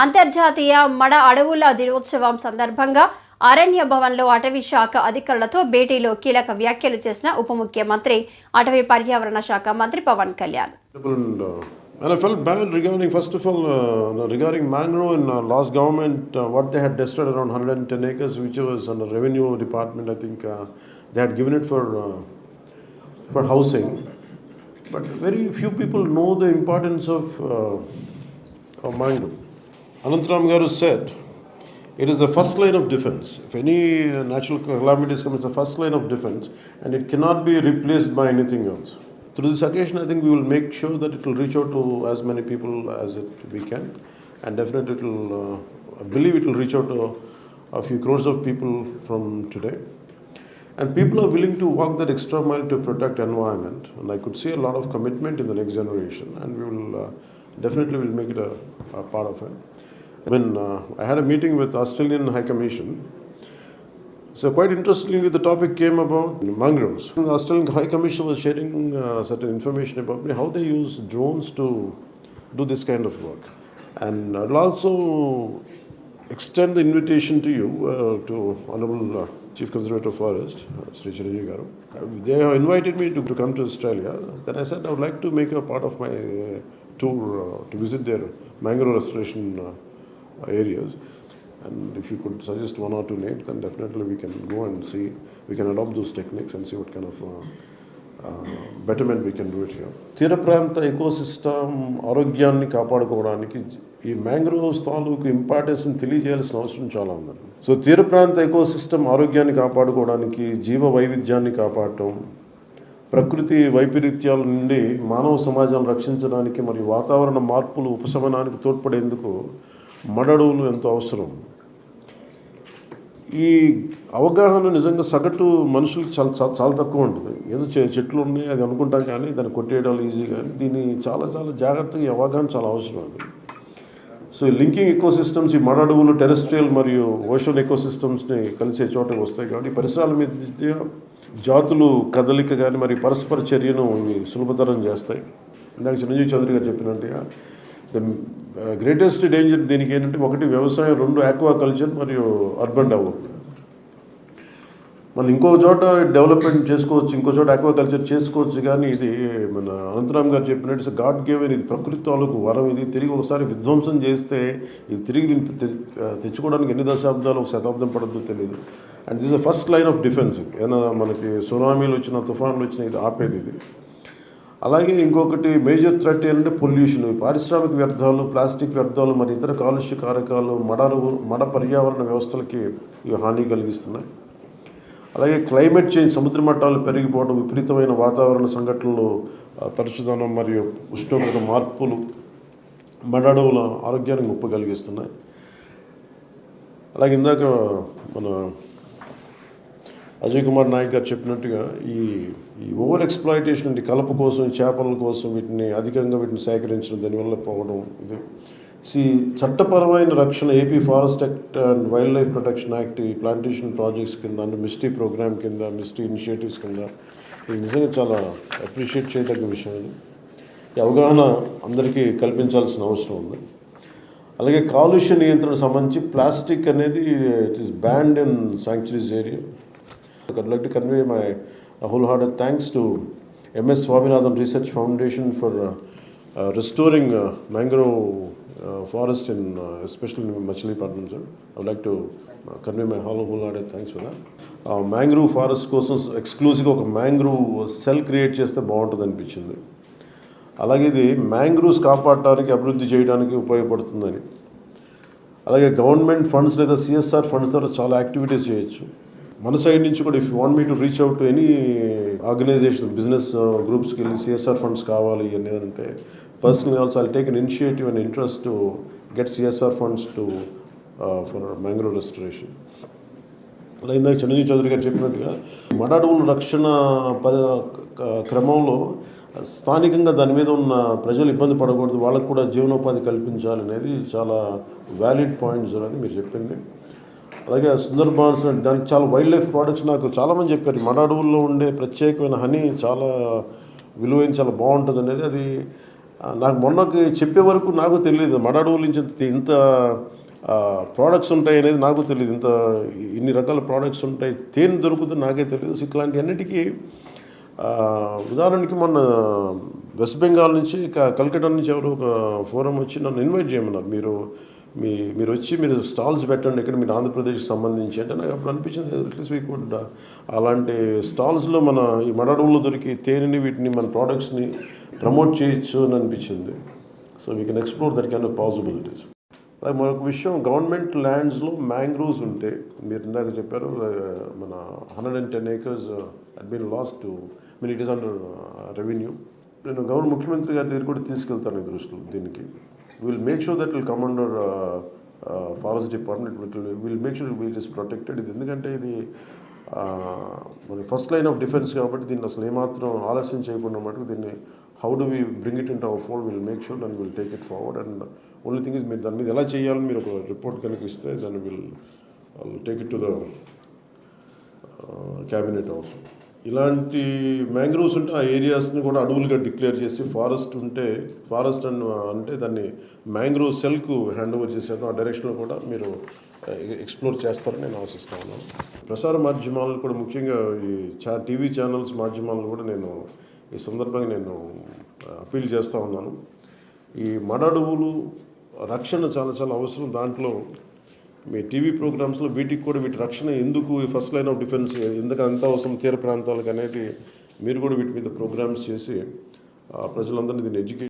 అంతర్జాతీయ మడ అడవుల దినోత్సవం సందర్భంగా అరణ్య భవన్లో అటవీ శాఖ అధికారులతో భేటీలో కీలక వ్యాఖ్యలు చేసిన ఉప ముఖ్యమంత్రి అటవీ పర్యావరణ శాఖ మంత్రి Pawan Kalyan. And I felt bad regarding, first of all, regarding mangrove in last government, what they had destroyed around 110 acres, which was under revenue department. I think they had given it for housing, but very few people know the importance of mangrove. Anantram Garu said, it is the first line of defense. If any natural calamities come, it's the first line of defense, and it cannot be replaced by anything else. Through this occasion, I think we will make sure that it will reach out to as many people as we can, and definitely it will, I believe it will reach out to a few crores of people from today. And people are willing to walk that extra mile to protect environment, and I could see a lot of commitment in the next generation, and we will definitely will make it a part of it. When I had a meeting with Australian High Commission, so quite interestingly the topic came about mangroves. The Australian High Commission was sharing certain information about how they use drones to do this kind of work. And I'll also extend the invitation to you, to Honorable Chief Conservator of Forest, Sri Chiranjeevi Garu. They have invited me to come to Australia. Then I said I would like to make a part of my tour to visit their mangrove restoration areas. And if you could suggest one or two names, then definitely we can go and see, we can adopt those techniques and see what kind of betterment we can do it here. తీర ప్రాంత ecosystem ఆరోగ్యాన్ని కాపాడుకోవడానికి ఈ mangroves తాలూకు ఇంపార్టెన్స్ని తెలియజేయాల్సిన అవసరం చాలా ఉందండి. So తీర ప్రాంత ఎకోసిస్టమ్ ఆరోగ్యాన్ని కాపాడుకోవడానికి, జీవ వైవిధ్యాన్ని కాపాడటం, ప్రకృతి వైపరీత్యాల నుండి మానవ సమాజాన్ని రక్షించడానికి మరియు వాతావరణ మార్పులు ఉపశమనానికి తోడ్పడేందుకు మడడవులు ఎంతో అవసరం. ఈ అవగాహన నిజంగా సగటు మనుషులకి చాలా తక్కువ ఉంటుంది. ఏదో చెట్లు ఉన్నాయి అది అనుకుంటాం, కానీ దాన్ని కొట్టేయడం ఈజీ, కానీ దీన్ని చాలా జాగ్రత్తగా ఈ అవగాహన చాలా అవసరం అది. సో ఈ లింకింగ్ ఎకోసిస్టమ్స్, ఈ మడడవులు టెరెస్ట్రియల్ మరియు ఓషన్ ఎకోసిస్టమ్స్ని కలిసే చోటకి వస్తాయి. కాబట్టి పరిసరాల మీద జాతులు కదలిక కానీ మరి పరస్పర చర్యను ఇవి సులభతరం చేస్తాయి. ఇందాక చిరంజీవి చౌదరి గారు చెప్పినట్టుగా ద గ్రేటెస్ట్ డేంజర్ దీనికి ఏంటంటే, ఒకటి వ్యవసాయం, రెండు ఆక్వాకల్చర్ మరియు అర్బన్ డెవలప్మెంట్. మనం ఇంకో చోట డెవలప్మెంట్ చేసుకోవచ్చు, ఇంకో చోట ఆక్వాకల్చర్ చేసుకోవచ్చు, కానీ ఇది మన అనంతరామ్ గారు చెప్పినట్టు గాడ్ గివెన్, ఇది ప్రకృతి తాలూకు వరం. ఇది తిరిగి ఒకసారి విధ్వంసం చేస్తే ఇది తిరిగి తెచ్చుకోవడానికి ఎన్ని దశాబ్దాలు, ఒక శతాబ్దం పడద్దో తెలియదు. And this is first line of defence. ఏదైనా మనకి సునామీలు వచ్చినా, తుఫాన్లు వచ్చినా ఇది ఆపేది ఇది. అలాగే ఇంకొకటి మేజర్ థ్రెట్ ఏంటంటే పొల్యూషన్, పారిశ్రామిక వ్యర్థాలు, ప్లాస్టిక్ వ్యర్థాలు మరి ఇతర కాలుష్య కారకాలు మడ పర్యావరణ వ్యవస్థలకి ఇవి హాని కలిగిస్తున్నాయి. అలాగే క్లైమేట్ చేంజ్, సముద్ర మట్టాలు పెరిగిపోవడం, విపరీతమైన వాతావరణ సంఘటనలు, తరచుదనం మరియు ఉష్ణోగ్రత మార్పులు మడడవుల ఆరోగ్యానికి ముప్పు కలిగిస్తున్నాయి. అలాగే ఇందాక మన అజయ్ కుమార్ నాయక్ గారు చెప్పినట్టుగా ఈ ఓవర్ ఎక్స్ప్లాయిటేషన్ అంటే కలప కోసం, చేపల కోసం వీటిని అధికంగా సేకరించడం, దానివల్ల పోవడం. ఇది చట్టపరమైన రక్షణ, AP forest act and wild life protection act, ఈ ప్లాంటేషన్ ప్రాజెక్ట్స్ కింద, అంటే మిస్టీ ప్రోగ్రామ్ కింద, మిస్టీ ఇనిషియేటివ్స్ కింద ఇది నిజంగా చాలా అప్రిషియేట్ చేయదగ్గ విషయం. ఈ అవగాహన అందరికీ కల్పించాల్సిన అవసరం ఉంది. అలాగే కాలుష్య నియంత్రణ సంబంధించి ప్లాస్టిక్ అనేది it is banned in sanctuaries area. I'd like to convey my wholehearted thanks to MS Swaminathan Research Foundation for restoring mangrove forest in especially in Machilipatnam, sir. I would like to convey my wholehearted thanks for that. Mangrove forest కోసం ఎక్స్క్లూజివ్గా ఒక mangrove cell create చేస్తే బాగుంటుంది అనిపించింది. అలాగే ఇది mangroves కాపాడటానికి, అభివృద్ధి చేయడానికి ఉపయోగపడుతుందని. అలాగే గవర్నమెంట్ ఫండ్స్ లేదా CSR ఫండ్స్ ద్వారా చాలా యాక్టివిటీస్ చేయొచ్చు. మన సైడ్ నుంచి కూడా, if you want me to reach out to any organization, business గ్రూప్స్కి వెళ్ళి CSR ఫండ్స్ కావాలి అంటే, personally also I'll take an initiative and interest to get CSR funds for mangrove restoration. అలా ఇందాక చిరంజీవి చౌదరి గారు చెప్పినట్టుగా మడడవుల రక్షణ క్రమంలో స్థానికంగా దాని మీద ఉన్న ప్రజలు ఇబ్బంది పడకూడదు, వాళ్ళకు కూడా జీవనోపాధి కల్పించాలనేది చాలా వ్యాలిడ్ పాయింట్స్ అని మీరు చెప్పింది. అలాగే సుందర్బాన్స్ దానికి చాలా వైల్డ్ లైఫ్ ప్రోడక్ట్స్ నాకు చాలామంది చెప్పారు. మడ అడవుల్లో ఉండే ప్రత్యేకమైన హనీ చాలా విలువైన, చాలా బాగుంటుంది అనేది. అది నాకు మొన్నకి చెప్పే వరకు నాకు తెలియదు మడ అడవుల నుంచి ఇంత ప్రోడక్ట్స్ ఉంటాయి అనేది నాకు తెలియదు, ఇన్ని రకాల ప్రోడక్ట్స్ ఉంటాయి, తేనె దొరుకుతుంది నాకే తెలియదు. సో ఇట్లాంటి అన్నిటికీ ఉదాహరణకి మొన్న వెస్ట్ బెంగాల్ నుంచి కల్కటా నుంచి ఎవరు ఒక ఫోరం వచ్చి నన్ను ఇన్వైట్ చేయమన్నారు, మీరు వచ్చి మీరు స్టాల్స్ పెట్టండి ఇక్కడ మీరు ఆంధ్రప్రదేశ్కి సంబంధించి అంటే నాకు అప్పుడు అనిపించింది అట్లీస్ట్ వీ కుడ్ అలాంటి స్టాల్స్లో మన ఈ మడడవుల్లో దొరికి తేనెని వీటిని మన ప్రోడక్ట్స్ని ప్రమోట్ చేయొచ్చు అని అనిపించింది. So we can explore that kind of possibilities. అలాగే మరొక విషయం, గవర్నమెంట్ ల్యాండ్స్లో మ్యాంగ్రోవ్స్ ఉంటే మీరు ఇందాక చెప్పారు మన 110 acres had been lost to it is under revenue. నేను ముఖ్యమంత్రి గారి దగ్గర కూడా తీసుకెళ్తాను ఈ దృష్టిలో దీనికి. Will make sure that will come under forest department, will make sure will is protected. ఇది ఎందుకంటే ఇది మన ఫస్ట్ లైన్ ఆఫ్ డిఫెన్స్ కాబట్టి దీన్ని అసలు ఏమాత్రం ఆలస్యం చేయకుండా మటుకు దీన్ని how do we bring it in to our fold, will make sure and will take it forward. And only thing is మీరు దాని మీద ఎలా చేయాలని మీరు ఒక రిపోర్ట్ కనుక ఇస్తే దాన్ని will take it to the cabinet also. ఇలాంటి మ్యాంగ్రోవ్స్ ఉంటే ఆ ఏరియాస్ని కూడా అడవులుగా డిక్లేర్ చేసి ఫారెస్ట్ అంటే దాన్ని మ్యాంగ్రోవ్ సెల్కు హ్యాండ్ ఓవర్ చేసేది ఆ డైరెక్షన్లో కూడా మీరు ఎక్స్ప్లోర్ చేస్తారని నేను ఆశిస్తా ఉన్నాను. ప్రసార మాధ్యమాలను కూడా ముఖ్యంగా ఈ టీవీ ఛానల్స్ మాధ్యమాలను కూడా నేను ఈ సందర్భంగా నేను అప్పీల్ చేస్తూ ఉన్నాను. ఈ మడ అడవులు రక్షణ చాలా చాలా అవసరం. దాంట్లో మీ టీవీ ప్రోగ్రామ్స్లో వీటికి కూడా వీటి రక్షణ ఎందుకు ఈ ఫస్ట్ లైన్ ఆఫ్ డిఫెన్స్ ఎందుకు అంత అవసరం తీర ప్రాంతాలకు అనేది మీరు కూడా వీటి మీద ప్రోగ్రామ్స్ చేసి ప్రజలందరినీ దీన్ని ఎడ్యుకేట్